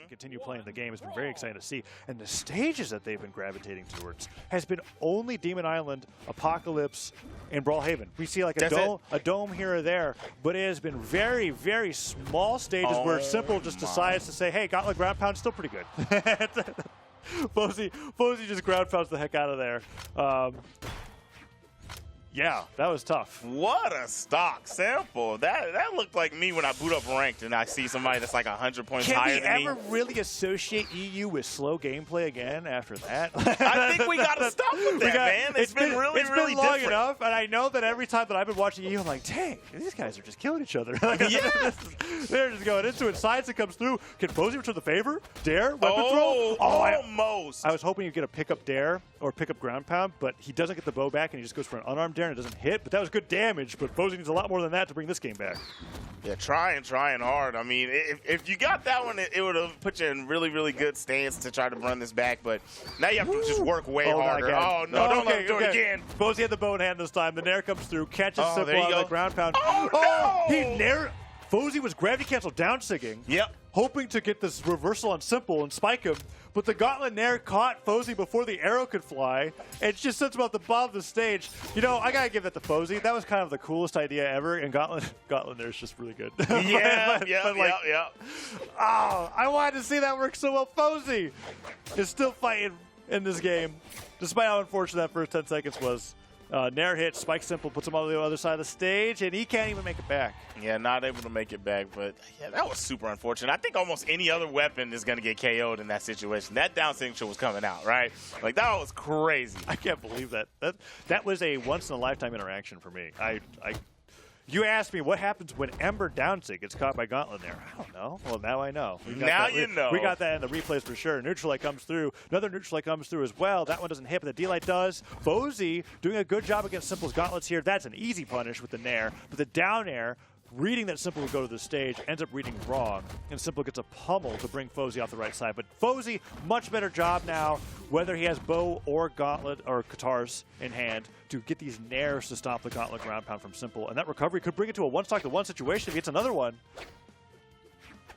continue playing the game has been very exciting to see. And the stages that they've been gravitating towards has been only Demon Island, Apocalypse, and Brawlhaven. We see like a dome here or there, but it has been very, very small stages where simpLe just decides to say, hey, Gauntlet ground pound's still pretty good. Fozey just ground pounds the heck out of there. Yeah, that was tough. What a stock simpLe. That looked like me when I boot up ranked and I see somebody that's like 100 points higher than me. Can we ever really associate EU with slow gameplay again after that? I think we got to stop with that, man. It's been really long different. enough, and I know that every time that I've been watching EU, I'm like, dang, these guys are just killing each other. Yeah. They're just going into it. Science comes through. Can Fozey return the favor? Dare? Weapon throw? Oh, almost. I was hoping you'd get a pickup dare or pickup ground pound, but he doesn't get the bow back, and he just goes for an unarmed dare, and it doesn't hit. But that was good damage, but Fozey needs a lot more than that to bring this game back. Yeah, trying hard. I mean, if you got that one, it would have put you in really, really good stance to try to run this back, but now you have to just work way harder. Oh, no, don't let him do it again. Fozey had the bow in hand this time. The nair comes through, catches simpLe on the ground pound. Oh, no! He nair. Fozey was gravity cancel down sigging. Yep. Hoping to get this reversal on simpLe and spike him, but the Gauntlet Nair caught Fozey before the arrow could fly, and just sends him out the bottom of the stage. You know, I gotta give that to Fozey. That was kind of the coolest idea ever, and Gauntlet Nair is just really good. Yeah, Oh, I wanted to see that work so well. Fozey is still fighting in this game, despite how unfortunate that first 10 seconds was. Nair hits, spikes simpLe, puts him on the other side of the stage, and he can't even make it back. Yeah, not able to make it back, but yeah, that was super unfortunate. I think almost any other weapon is going to get KO'd in that situation. That down signature was coming out, right? Like, that was crazy. I can't believe that. That was a once-in-a-lifetime interaction for me. You asked me what happens when Ember Downsig gets caught by Gauntlet Nair. I don't know. Well, now I know. Now you know. We got that in the replays for sure. Neutral Light comes through. Another Neutral Light comes through as well. That one doesn't hit, but the D-Light does. Fozey doing a good job against simpLe's Gauntlets here. That's an easy punish with the Nair. But the down air, reading that simpLe would go to the stage, ends up reading wrong, and simpLe gets a pummel to bring Fozey off the right side. But Fozey, much better job now, whether he has bow or gauntlet or katars in hand, to get these nairs to stop the gauntlet ground pound from simpLe. And that recovery could bring it to a one-stock-to-one situation if he gets another one.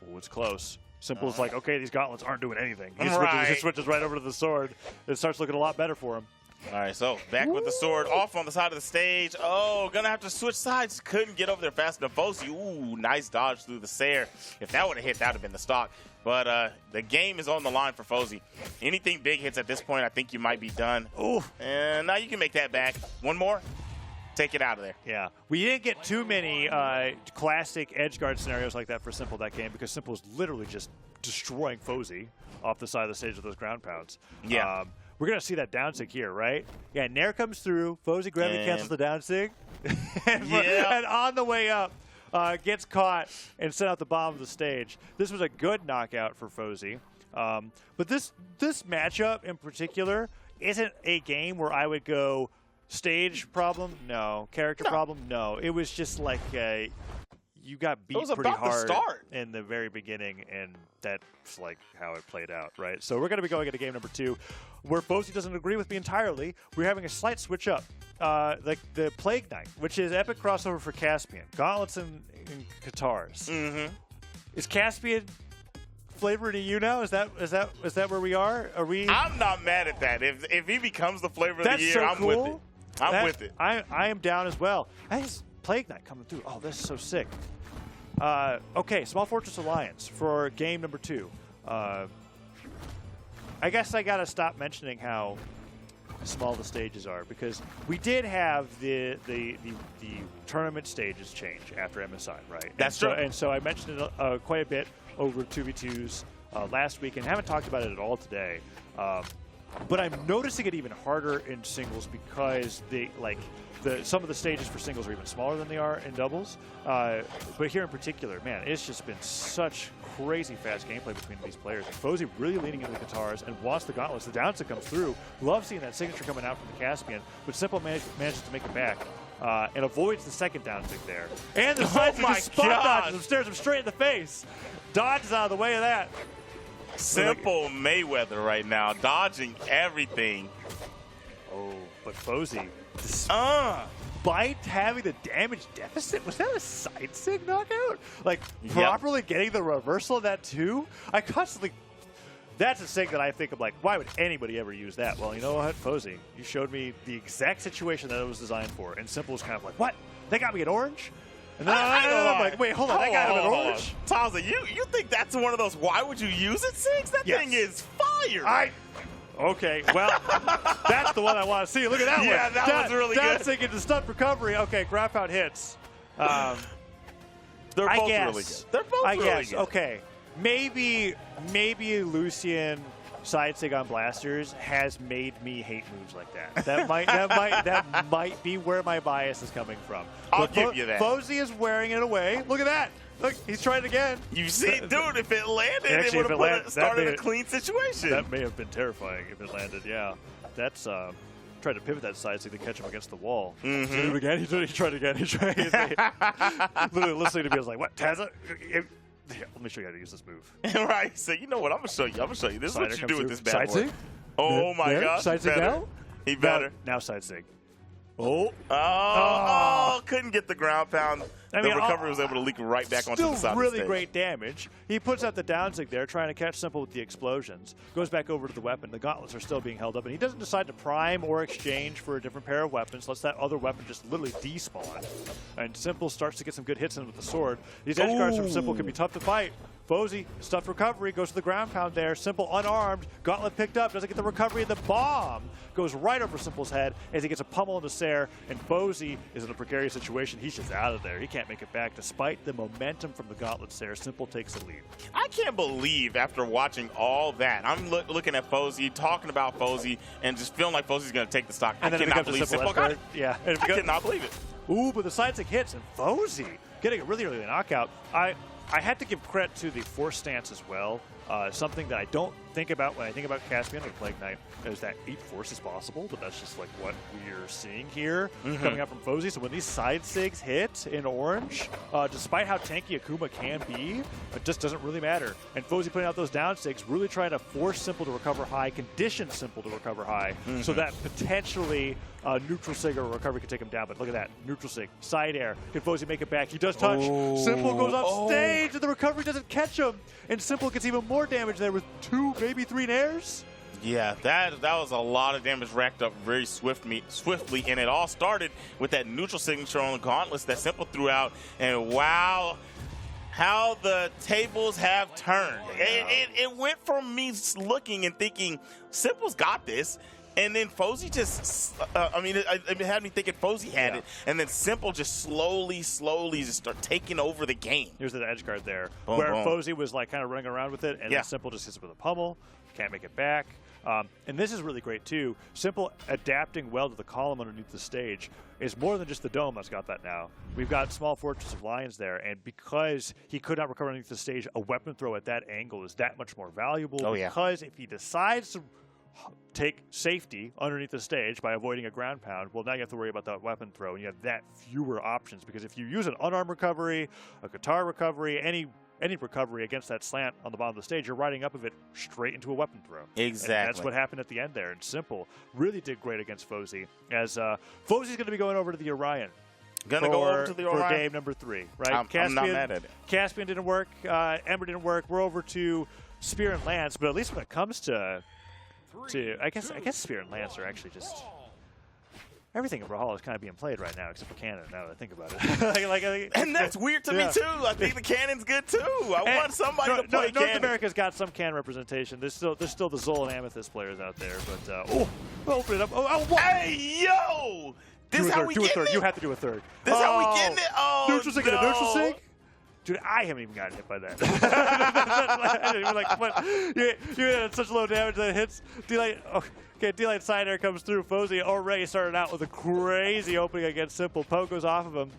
Oh, it's close. simpLe's like, okay, these gauntlets aren't doing anything. He switches right over to the sword. It starts looking a lot better for him. All right, so back with the sword off on the side of the stage. Oh, gonna have to switch sides. Couldn't get over there fast enough. Fozey, ooh, nice dodge through the Sair. If that would have hit, that would have been the stock. But the game is on the line for Fozey. Anything big hits at this point, I think you might be done. Ooh. And now you can make that back. One more, take it out of there. Yeah, we didn't get too many classic edge guard scenarios like that for simpLe that game because simpLe was literally just destroying Fozey off the side of the stage with those ground pounds. Yeah. We're going to see that down sig here, right? Yeah, Nair comes through. Fozey gravity cancels the down sig. And on the way up, gets caught and sent out the bottom of the stage. This was a good knockout for Fozey. But this matchup in particular isn't a game where I would go stage problem, no. Character problem, no. It was just like you got beat pretty hard in the very beginning, and that's like how it played out, right? So we're going to be going into game number 2, where Fozey doesn't agree with me entirely. We're having a slight switch up. The Plague Knight, which is epic crossover for Caspian. Gauntlets and katars. Mm-hmm. Is Caspian flavor to you now? Is that where we are? Are we? I'm not mad at that. If he becomes the flavor of the year, I'm with it. I'm with it. I am down as well. That's Plague Knight coming through. Oh, this is so sick. Okay, Small Fortress Alliance for game number 2. I guess I gotta stop mentioning how small the stages are because we did have the tournament stages change after MSI, right? That's true. And so I mentioned it quite a bit over 2v2s last week and haven't talked about it at all today. But I'm noticing it even harder in singles because some of the stages for singles are even smaller than they are in doubles. But here in particular, man, it's just been such crazy fast gameplay between these players. And Fozey really leaning into the katars and wants the gauntlets. The downsig comes through. Love seeing that signature coming out from the Caspian, but simpLe manages to make it back. And avoids the second downsig there. And the sides just spot dodges him, stares him straight in the face. Dodges out of the way of that. simpLe Mayweather right now, dodging everything. Oh, but Fozey. despite having the damage deficit. Was that a side sig knockout? Like, properly getting the reversal of that too? I constantly... That's a sig that I think of like, why would anybody ever use that? Well, you know what, Fozey, you showed me the exact situation that it was designed for, and simpLe was kind of like, what? They got me an orange? And then I'm like, wait, hold on, I got him an orange? Fozey, you think that's one of those why would you use it sigs? That thing is fire. Okay, well, that's the one I want to see. Look at that one. Yeah, that was really good. Dancing into stunt recovery. Okay, ground pound hits. They're both really good. They're both really good. Okay. Maybe Lucian side sig on blasters has made me hate moves like that. That might be where my bias is coming from. I'll give you that. Fozey is wearing it away. Look at that. Look, he's trying it again. You see, dude, if it landed, it would have started a clean situation. That may have been terrifying if it landed, yeah. That's tried to pivot that side sig to catch him against the wall. He did it again. He tried again. He tried literally listening to me, I was like, what, Tazza? Yeah, let me show you how to use this move. Right. So you know what? I'm gonna show you. This is what you do with this bad side boy. Sig? Oh my gosh. Side sig now? He better. Now side sig. Couldn't get the ground pound. The recovery was able to leak right back onto the side of the stage. Still really great damage. He puts out the down sig there, trying to catch simpLe with the explosions. Goes back over to the weapon. The gauntlets are still being held up, and he doesn't decide to prime or exchange for a different pair of weapons. Lets that other weapon just literally despawn. And simpLe starts to get some good hits in with the sword. These edge guards from simpLe can be tough to fight. Fozey, stuffed recovery, goes to the ground pound there. simpLe unarmed, gauntlet picked up, doesn't get the recovery, and the bomb goes right over simpLe's head as he gets a pummel into Sair, and Fozey is in a precarious situation. He's just out of there. He can't make it back. Despite the momentum from the gauntlet Sair, simpLe takes the lead. I can't believe after watching all that, I'm looking at Fozey, talking about Fozey, and just feeling like Fozey's going to take the stock. And I cannot believe simpLe got it. Yeah. I cannot believe it. Ooh, but the side stick hits, and Fozey getting a really early knockout. I had to give credit to the force stance as well. Something that I don't think about when I think about Caspian or Plague Knight is that 8 force is possible, but that's just like what we're seeing here coming out from Fozey. So when these side sigs hit in orange, despite how tanky Akuma can be, it just doesn't really matter. And Fozey putting out those down sigs, really trying to force simpLe to recover high, condition simpLe to recover high, so that potentially neutral sig or recovery could take him down. But look at that, neutral sig, side air. Can Fozey make it back? He does touch. simpLe goes off stage, and the recovery doesn't catch him. And simpLe gets even more damage there with 2, maybe 3 nairs. Yeah, that was a lot of damage racked up very swiftly, and it all started with that neutral signature on the gauntlets that simpLe threw out, and wow, how the tables have turned. It went from me looking and thinking, simpLe's got this, and then Fozey just, it had me thinking Fozey had it, and then simpLe just slowly just start taking over the game. Here's the edge guard there, boom, where boom. Fozey was like kind of running around with it, and then simpLe just hits it with a pummel, can't make it back. And this is really great too. simpLe adapting well to the column underneath the stage is more than just the dome that's got that now. We've got small Fortress of Lions there, and because he could not recover underneath the stage, a weapon throw at that angle is that much more valuable. Because if he decides to take safety underneath the stage by avoiding a ground pound, well, now you have to worry about that weapon throw, and you have that fewer options. Because if you use an unarmed recovery, a guitar recovery, any recovery against that slant on the bottom of the stage, you're riding up of it straight into a weapon throw. Exactly. And that's what happened at the end there. And simpLe really did great against Fozey, as Fozey's going to be going over to the Orion. Going to go over to the Orion? For game number 3, right? I'm not mad at it. Caspian didn't work. Ember didn't work. We're over to Spear and Lance, but at least when it comes to I guess Spear and Lance are actually just... Everything in Brawlhalla is kind of being played right now, except for Cannon, now that I think about it. And that's weird to me, too. I think the Cannon's good, too. I want somebody to play Cannon. North America's got some Cannon representation. There's still the Zol and Amethyst players out there. But, open it up. Hey, yo! This is how we getting it? You have to do a third. This is how we getting it? Oh, neutral sig and a neutral sig? Dude, I haven't even gotten hit by that. I didn't even what? You had such low damage that it hits. D-Light side air comes through. Fozey already started out with a crazy opening against simpLe. Poke goes off of him.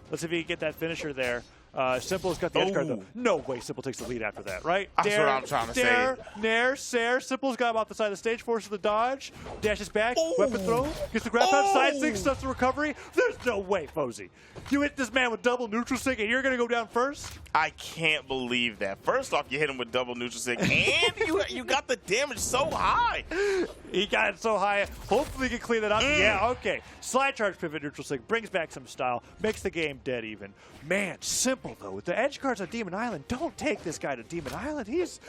Let's see if he can get that finisher there. simpLe's got the edge guard, though. No way simpLe takes the lead after that, right? That's what I'm trying to say. Nair, Sair, simpLe's got him off the side of the stage, forces the dodge, dashes back, weapon throw, gets the grab pound, side sig, stuffs the recovery. There's no way, Fozey. You hit this man with double neutral sig, and you're going to go down first? I can't believe that. First off, you hit him with double neutral sig, and you got the damage so high. He got it so high. Hopefully he can clean it up. Yeah, okay. Slide charge pivot neutral sig brings back some style, makes the game dead even. Man, simpLe though. With the edge guards on Demon Island, don't take this guy to Demon Island. He is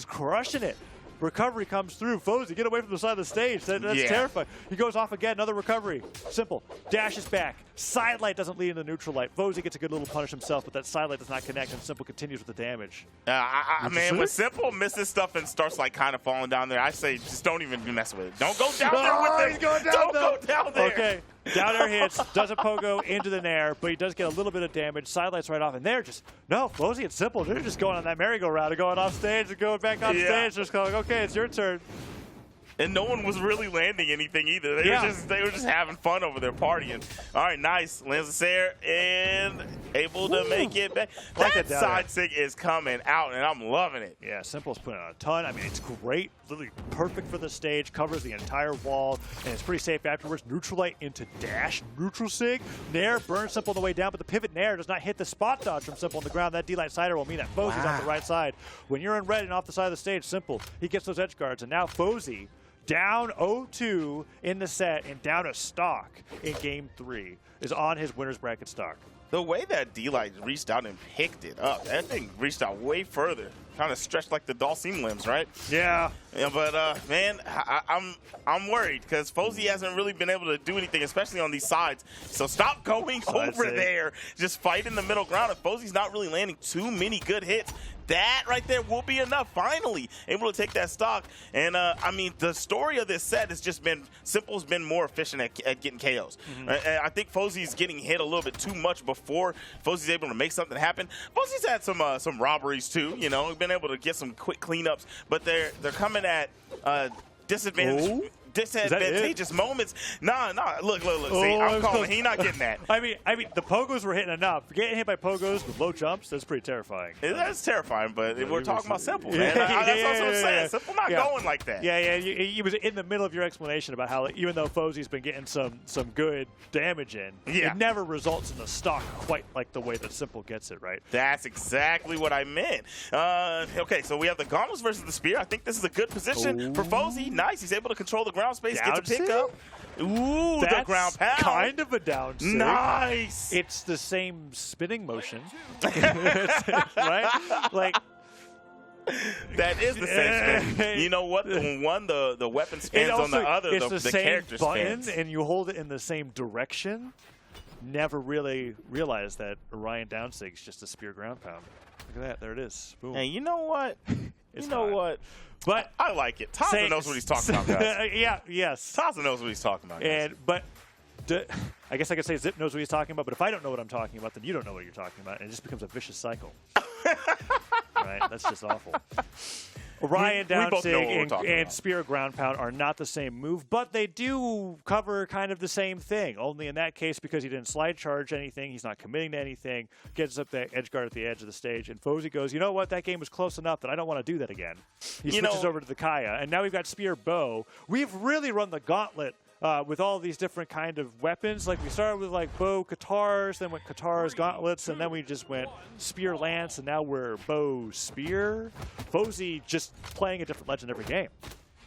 crushing it. Recovery comes through. Fozey, get away from the side of the stage. That's terrifying. He goes off again. Another recovery. simpLe dashes back. Side light doesn't lead into neutral light. Fozey gets a good little punish himself, but that side light does not connect, and simpLe continues with the damage. Man, when simpLe misses stuff and starts like kind of falling down there, I say just don't even mess with it. Don't go down there with it. He's going down don't go down there. Okay. Down air hits, does a pogo into the nair, but he does get a little bit of damage. Sidelights right off, and they're just, no, Fozey and simpLe, they're just going on that merry-go-round and going off stage and going back on stage. Just going, okay, it's your turn. And no one was really landing anything either. They were just having fun over there partying. All right, nice. Lands the Sair and able to make it back. That side sig is coming out, and I'm loving it. Yeah, simpLe's putting on a ton. I mean, it's great. Literally perfect for the stage. Covers the entire wall, and it's pretty safe afterwards. Neutral light into dash. Neutral sig. Nair burns simpLe on the way down, but the pivot Nair does not hit the spot dodge from simpLe on the ground. That D-Light Cider will mean that Fozey's on the right side. When you're in red and off the side of the stage, simpLe, he gets those edge guards, and now Fozey, down 0-2 in the set and down a stock in game 3, is on his winner's bracket stock. The way that D-Light reached out and picked it up, that thing reached out way further. Kind of stretched like the Dalsim limbs, right? Yeah. But man, I'm worried because Fozey hasn't really been able to do anything, especially on these sides. So stop going over there. Just fight in the middle ground. If Fozey's not really landing too many good hits, that right there will be enough. Finally able to take that stock. And I mean, the story of this set has just been simpLe's been more efficient at getting KOs. I think Fozey's getting hit a little bit too much before Fozey's able to make something happen. Fozey's had some robberies too, you know, been able to get some quick cleanups, but they're coming at disadvantageous moments. Nah. Look. See, I'm calling. He not getting that. I mean, the pogos were hitting enough. Getting hit by pogos with low jumps, that's pretty terrifying. That's terrifying, but we're talking about simpLe, man. That's what I'm saying. simpLe not going like that. Yeah. He was in the middle of your explanation about how, even though Fozey's been getting some good damage in, it never results in the stock quite like the way that simpLe gets it, right? That's exactly what I meant. Okay, so we have the gauntlets versus the spear. I think this is a good position for Fozey. Nice. He's able to control the ground space, get to pick up. Ooh, that's the ground pound. Kind of a down sig. Nice. It's the same spinning motion. Right? Like, that is the same spin. You know what? When one, the weapon spins, on the other, it's the same character button, spins. And you hold it in the same direction. Never really realized that Orion down sig's just a spear ground pound. Look at that. There it is. Boom. Hey, you know what? What? But I like it. Taza knows what he's talking about, guys. Yes. Taza knows what he's talking about, guys. I guess I could say Zip knows what he's talking about, but if I don't know what I'm talking about, then you don't know what you're talking about, and it just becomes a vicious cycle. Right? That's just awful. Orion down sig and spear ground pound are not the same move, but they do cover kind of the same thing. Only in that case, because he didn't slide charge anything, he's not committing to anything, gets up the edge guard at the edge of the stage, and Fozey goes, you know what, that game was close enough that I don't want to do that again. He switches over to the Kaya, and now we've got spear bow. We've really run the gauntlet with all these different kind of weapons. Like, we started with like bow katars, then went katars gauntlets, and then we just went spear lance, and now we're bow spear. Fozey just playing a different legend every game.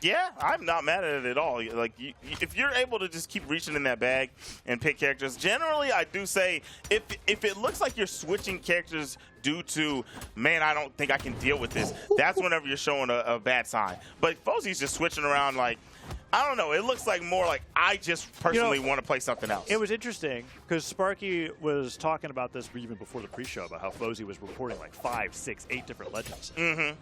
Yeah, I'm not mad at it at all. Like, if you're able to just keep reaching in that bag and pick characters, generally I do say if it looks like you're switching characters due to, man, I don't think I can deal with this, that's whenever you're showing a bad sign. But Fozey's just switching around like, I don't know. It looks like more like I just personally want to play something else. It was interesting because Sparky was talking about this even before the pre-show about how Fozey was reporting like 5, 6, 8 different legends.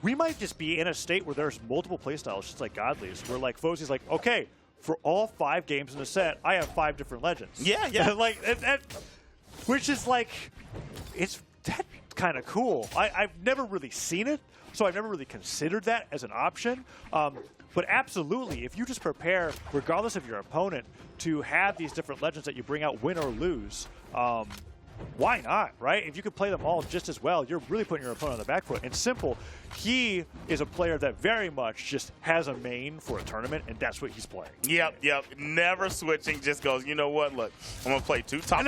We might just be in a state where there's multiple playstyles, just like Godly's, where like Fozey's like, okay, for all 5 games in the set, I have 5 different legends. Yeah. Like that, which is like, it's that kind of cool. I've never really seen it, so I've never really considered that as an option. But absolutely, if you just prepare, regardless of your opponent, to have these different legends that you bring out, win or lose, why not, right? If you could play them all just as well, you're really putting your opponent on the back foot. And simpLe, he is a player that very much just has a main for a tournament, and that's what he's playing. Yep. Never switching, just goes, you know what, look, I'm going to play two top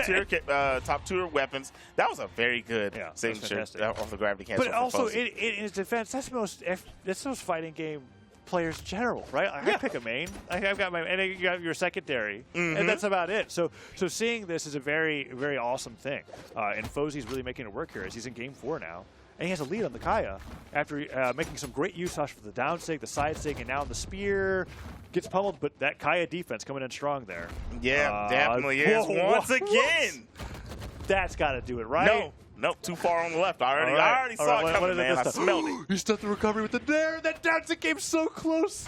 tier weapons. That was a very good signature off the gravity cancel. But also, in his defense, that's most fighting game players in general, right? I pick a main. I've got my, and you got your secondary, and that's about it. So seeing this is a very, very awesome thing. And Fozey's really making it work here as he's in game 4 now. And he has a lead on the Kaya after making some great use for the down sig, the side sig, and now the spear gets pummeled, but that Kaya defense coming in strong there. Yeah, definitely is. Once again. That's got to do it, right? Nope, too far on the left. I already saw it coming, man. I smelled it. He stuffed the recovery with the dare. That down-sig came so close.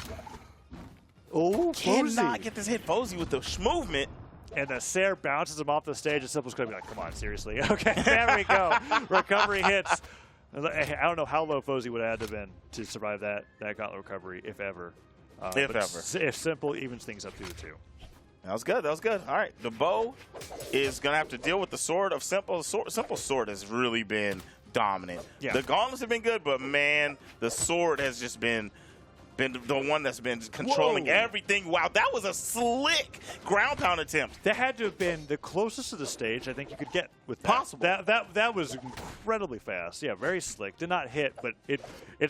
Oh, cannot get this hit. Fozey with the movement. And the Sair bounces him off the stage, and simpLe's going to be like, come on, seriously. Okay, there we go. Recovery hits. I don't know how low Fozey would have had to been to survive that gauntlet recovery, if ever. If ever. If simpLe evens things up to the 2. That was good. That was good. All right. The bow is going to have to deal with the sword of simpLe. simpLe's sword has really been dominant. Yeah. The gauntlets have been good, but, man, the sword has just been the one that's been controlling everything. Wow, that was a slick ground pound attempt. That had to have been the closest to the stage I think you could get with that. Possible. That was incredibly fast. Yeah, very slick. Did not hit, but it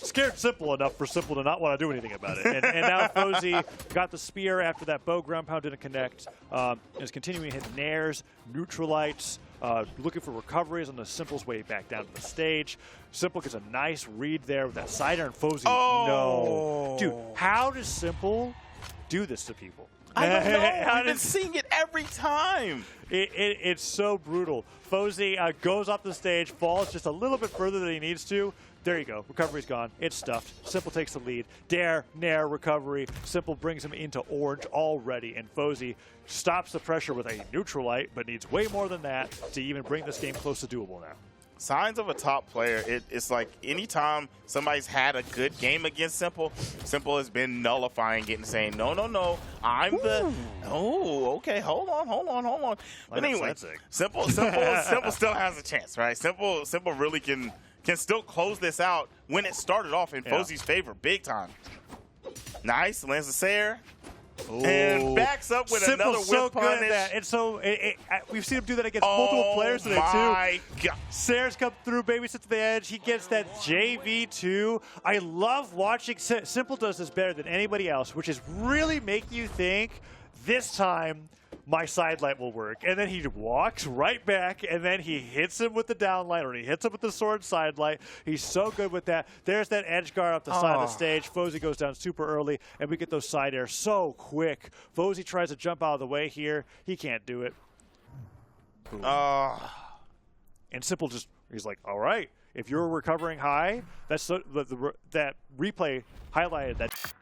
scared simpLe enough for simpLe to not want to do anything about it. And now Fozey got the spear after that bow ground pound didn't connect. Is continuing to hit nairs, neutralites, looking for recoveries on the simpLe's way back down to the stage. simpLe gets a nice read there with that side air, and Fozey, no. Dude, how does simpLe do this to people? I don't know. We've been seeing it every time. It's so brutal. Fozey goes off the stage, falls just a little bit further than he needs to. There you go. Recovery's gone. It's stuffed. simpLe takes the lead. Dare, nair, recovery. simpLe brings him into orange already, and Fozey stops the pressure with a neutralite, but needs way more than that to even bring this game close to doable now. Signs of a top player, it's like anytime somebody's had a good game against simpLe has been nullifying it and saying, no, I'm the... Oh, okay, hold on. But anyway, simpLe still has a chance, right? simpLe really can still close this out when it started off in Fozey's favor big time. Nice, lands the Sair. And backs up with another whip punish. And so we've seen him do that against multiple players today, too. My God. Sair's come through, babysits to the edge. He gets that JV2. I love watching. simpLe does this better than anybody else, which is really make you think this time my side light will work. And then he walks right back, and then he hits him with the down light, or he hits him with the sword side light. He's so good with that. There's that edge guard up the side of the stage. Fozey goes down super early, and we get those side airs so quick. Fozey tries to jump out of the way here. He can't do it. And simpLe just, he's like, all right, if you're recovering high, that's that replay highlighted that